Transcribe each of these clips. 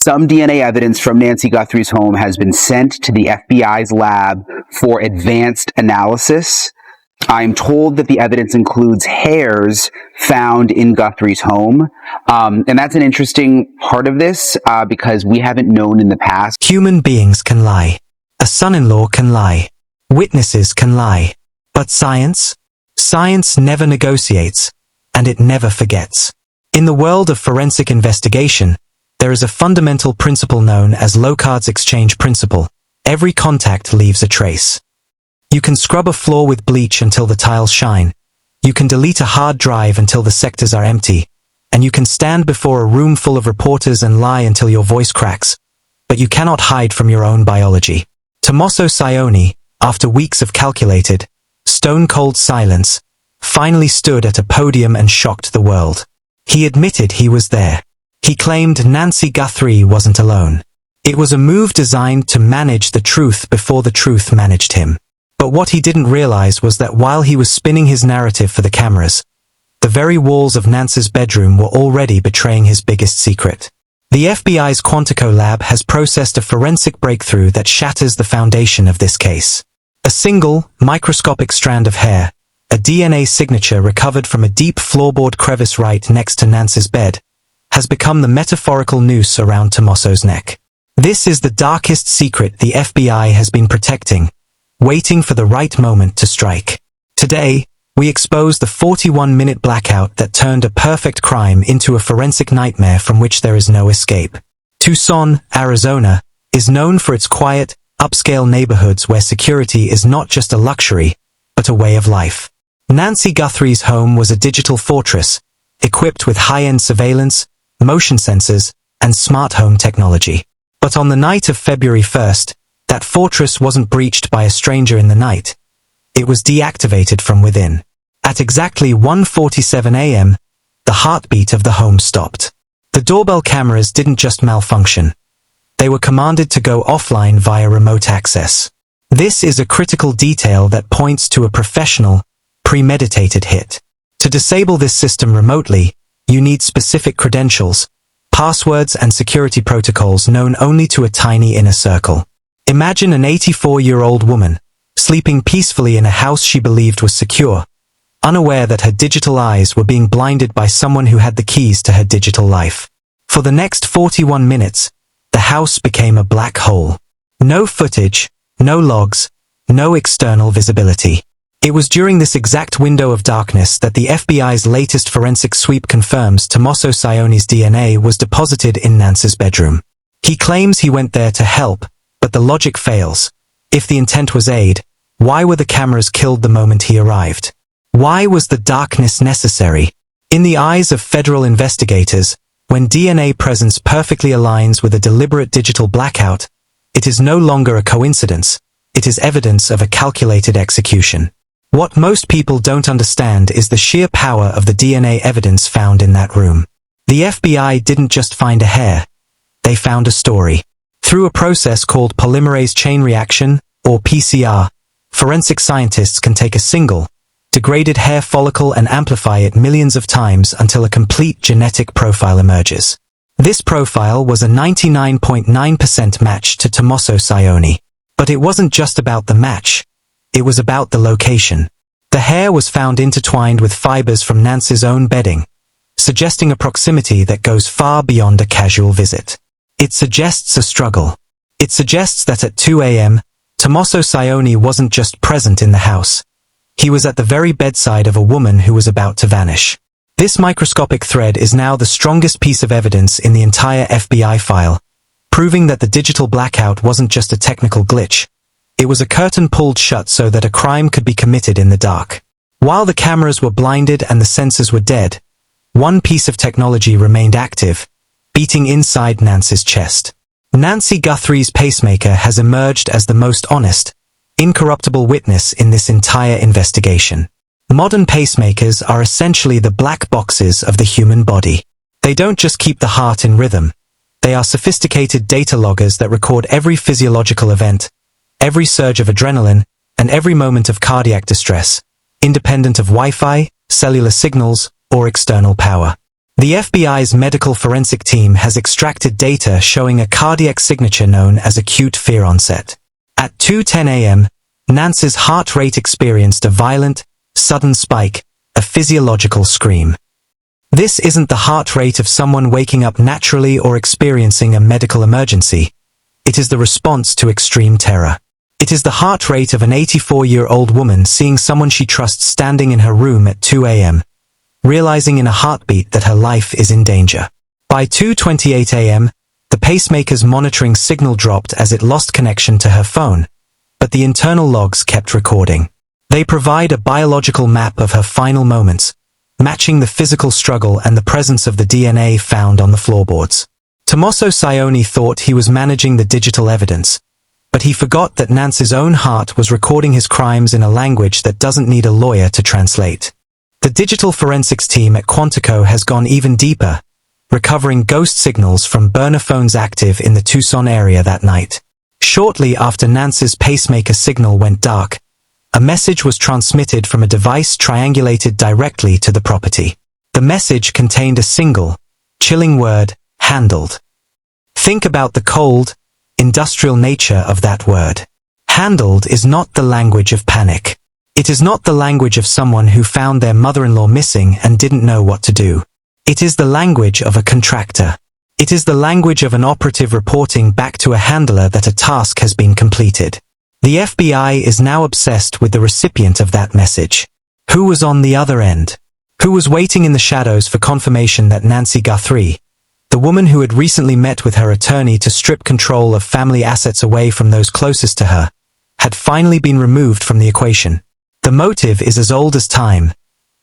Some DNA evidence from Nancy Guthrie's home has been sent to the FBI's lab for advanced analysis. I'm told that the evidence includes hairs found in Guthrie's home. And that's an interesting part of this because we haven't known in the past. Human beings can lie. A son-in-law can lie. Witnesses can lie. But science? Science never negotiates, and it never forgets. In the world of forensic investigation, there is a fundamental principle known as Locard's exchange principle. Every contact leaves a trace. You can scrub a floor with bleach until the tiles shine. You can delete a hard drive until the sectors are empty. And you can stand before a room full of reporters and lie until your voice cracks. But you cannot hide from your own biology. Tommaso Cioni, after weeks of calculated, stone-cold silence, finally stood at a podium and shocked the world. He admitted he was there. He claimed Nancy Guthrie wasn't alone. It was a move designed to manage the truth before the truth managed him. But what he didn't realize was that while he was spinning his narrative for the cameras, the very walls of Nancy's bedroom were already betraying his biggest secret. The FBI's Quantico lab has processed a forensic breakthrough that shatters the foundation of this case. A single, microscopic strand of hair, a DNA signature recovered from a deep floorboard crevice right next to Nancy's bed, has become the metaphorical noose around Tommaso's neck. This is the darkest secret the FBI has been protecting, waiting for the right moment to strike. Today, we expose the 41-minute blackout that turned a perfect crime into a forensic nightmare from which there is no escape. Tucson, Arizona, is known for its quiet, upscale neighborhoods where security is not just a luxury, but a way of life. Nancy Guthrie's home was a digital fortress, equipped with high-end surveillance, motion sensors, and smart home technology. But on the night of February 1st, that fortress wasn't breached by a stranger in the night. It was deactivated from within. At exactly 1:47 a.m., the heartbeat of the home stopped. The doorbell cameras didn't just malfunction. They were commanded to go offline via remote access. This is a critical detail that points to a professional, premeditated hit. To disable this system remotely, you need specific credentials, passwords and security protocols known only to a tiny inner circle. Imagine an 84-year-old woman, sleeping peacefully in a house she believed was secure, unaware that her digital eyes were being blinded by someone who had the keys to her digital life. For the next 41 minutes, the house became a black hole. No footage, no logs, no external visibility. It was during this exact window of darkness that the FBI's latest forensic sweep confirms Tommaso Cioni's DNA was deposited in Nancy's bedroom. He claims he went there to help, but the logic fails. If the intent was aid, why were the cameras killed the moment he arrived? Why was the darkness necessary? In the eyes of federal investigators, when DNA presence perfectly aligns with a deliberate digital blackout, it is no longer a coincidence, it is evidence of a calculated execution. What most people don't understand is the sheer power of the DNA evidence found in that room. The FBI didn't just find a hair, they found a story. Through a process called polymerase chain reaction, or PCR, forensic scientists can take a single, degraded hair follicle and amplify it millions of times until a complete genetic profile emerges. This profile was a 99.9% match to Tommaso Cioni. But it wasn't just about the match. It was about the location. The hair was found intertwined with fibers from Nancy's own bedding, suggesting a proximity that goes far beyond a casual visit. It suggests a struggle. It suggests that at 2 a.m., Tommaso Cioni wasn't just present in the house. He was at the very bedside of a woman who was about to vanish. This microscopic thread is now the strongest piece of evidence in the entire FBI file, proving that the digital blackout wasn't just a technical glitch. It was a curtain pulled shut so that a crime could be committed in the dark. While the cameras were blinded and the sensors were dead, one piece of technology remained active, beating inside Nancy's chest. Nancy Guthrie's pacemaker has emerged as the most honest, incorruptible witness in this entire investigation. Modern pacemakers are essentially the black boxes of the human body. They don't just keep the heart in rhythm. They are sophisticated data loggers that record every physiological event, every surge of adrenaline, and every moment of cardiac distress, independent of Wi-Fi, cellular signals, or external power. The FBI's medical forensic team has extracted data showing a cardiac signature known as acute fear onset. At 2:10 a.m., Nancy's heart rate experienced a violent, sudden spike, a physiological scream. This isn't the heart rate of someone waking up naturally or experiencing a medical emergency. It is the response to extreme terror. It is the heart rate of an 84-year-old woman seeing someone she trusts standing in her room at 2 a.m., realizing in a heartbeat that her life is in danger. By 2:28 a.m., the pacemaker's monitoring signal dropped as it lost connection to her phone, but the internal logs kept recording. They provide a biological map of her final moments, matching the physical struggle and the presence of the DNA found on the floorboards. Tommaso Cioni thought he was managing the digital evidence, but he forgot that Nancy's own heart was recording his crimes in a language that doesn't need a lawyer to translate. The digital forensics team at Quantico has gone even deeper, recovering ghost signals from burner phones active in the Tucson area that night. Shortly after Nancy's pacemaker signal went dark, a message was transmitted from a device triangulated directly to the property. The message contained a single, chilling word, handled. Think about the cold, industrial nature of that word. Handled is not the language of panic. It is not the language of someone who found their mother-in-law missing and didn't know what to do. It is the language of a contractor. It is the language of an operative reporting back to a handler that a task has been completed. The FBI is now obsessed with the recipient of that message. Who was on the other end? Who was waiting in the shadows for confirmation that Nancy Guthrie, the woman who had recently met with her attorney to strip control of family assets away from those closest to her, had finally been removed from the equation? The motive is as old as time: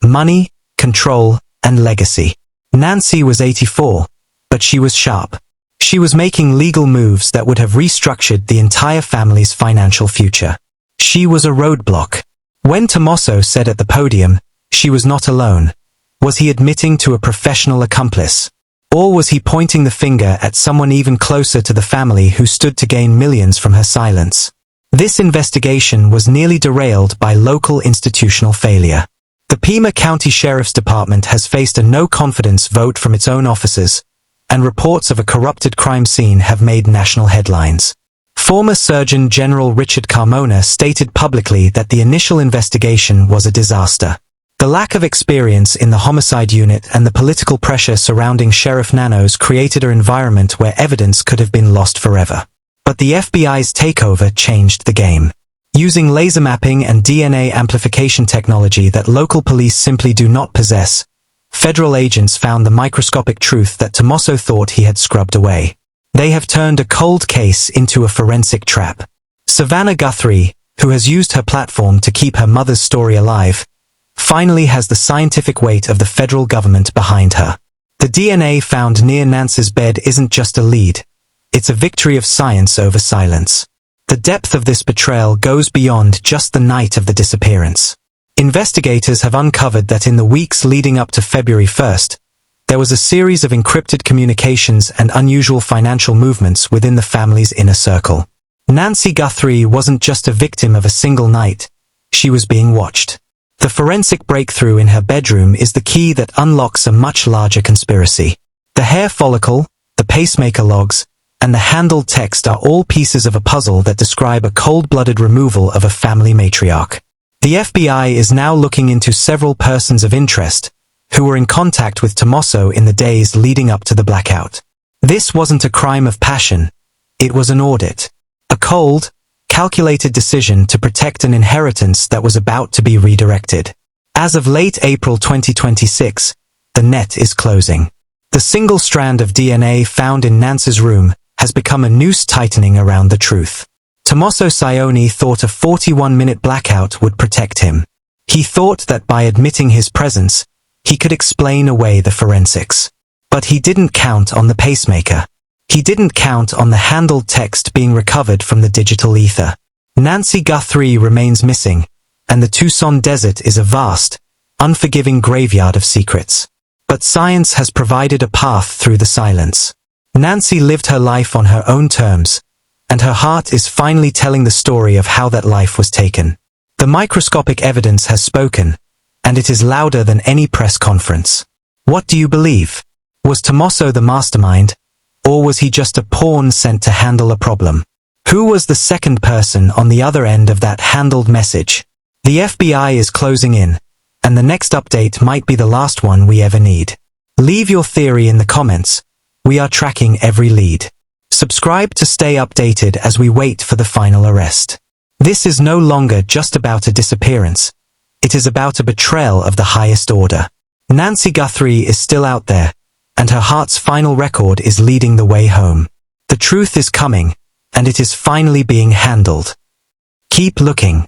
money, control, and legacy. Nancy was 84, but she was sharp. She was making legal moves that would have restructured the entire family's financial future. She was a roadblock. When Tommaso said at the podium, she was not alone, was he admitting to a professional accomplice? Or was he pointing the finger at someone even closer to the family who stood to gain millions from her silence? This investigation was nearly derailed by local institutional failure. The Pima County Sheriff's Department has faced a no-confidence vote from its own officers, and reports of a corrupted crime scene have made national headlines. Former Surgeon General Richard Carmona stated publicly that the initial investigation was a disaster. The lack of experience in the homicide unit and the political pressure surrounding Sheriff Nanos created an environment where evidence could have been lost forever. But the FBI's takeover changed the game. Using laser mapping and DNA amplification technology that local police simply do not possess, federal agents found the microscopic truth that Tommaso thought he had scrubbed away. They have turned a cold case into a forensic trap. Savannah Guthrie, who has used her platform to keep her mother's story alive, finally has the scientific weight of the federal government behind her. The DNA found near Nancy's bed isn't just a lead. It's a victory of science over silence. The depth of this betrayal goes beyond just the night of the disappearance. Investigators have uncovered that in the weeks leading up to February 1st, there was a series of encrypted communications and unusual financial movements within the family's inner circle. Nancy Guthrie wasn't just a victim of a single night. She was being watched. The forensic breakthrough in her bedroom is the key that unlocks a much larger conspiracy. The hair follicle, the pacemaker logs, and the handled text are all pieces of a puzzle that describe a cold-blooded removal of a family matriarch. The FBI is now looking into several persons of interest who were in contact with Tommaso in the days leading up to the blackout. This wasn't a crime of passion. It was an audit. A cold, calculated decision to protect an inheritance that was about to be redirected. As of late April 2026, the net is closing. The single strand of DNA found in Nancy's room has become a noose tightening around the truth. Tommaso Cioni thought a 41-minute blackout would protect him. He thought that by admitting his presence, he could explain away the forensics. But he didn't count on the pacemaker. He didn't count on the handled text being recovered from the digital ether. Nancy Guthrie remains missing, and the Tucson desert is a vast, unforgiving graveyard of secrets. But science has provided a path through the silence. Nancy lived her life on her own terms, and her heart is finally telling the story of how that life was taken. The microscopic evidence has spoken, and it is louder than any press conference. What do you believe? Was Tommaso the mastermind, or was he just a pawn sent to handle a problem? Who was the second person on the other end of that handled message? The FBI is closing in, and the next update might be the last one we ever need. Leave your theory in the comments. We are tracking every lead. Subscribe to stay updated as we wait for the final arrest. This is no longer just about a disappearance. It is about a betrayal of the highest order. Nancy Guthrie is still out there, and her heart's final record is leading the way home. The truth is coming, and it is finally being handled. Keep looking.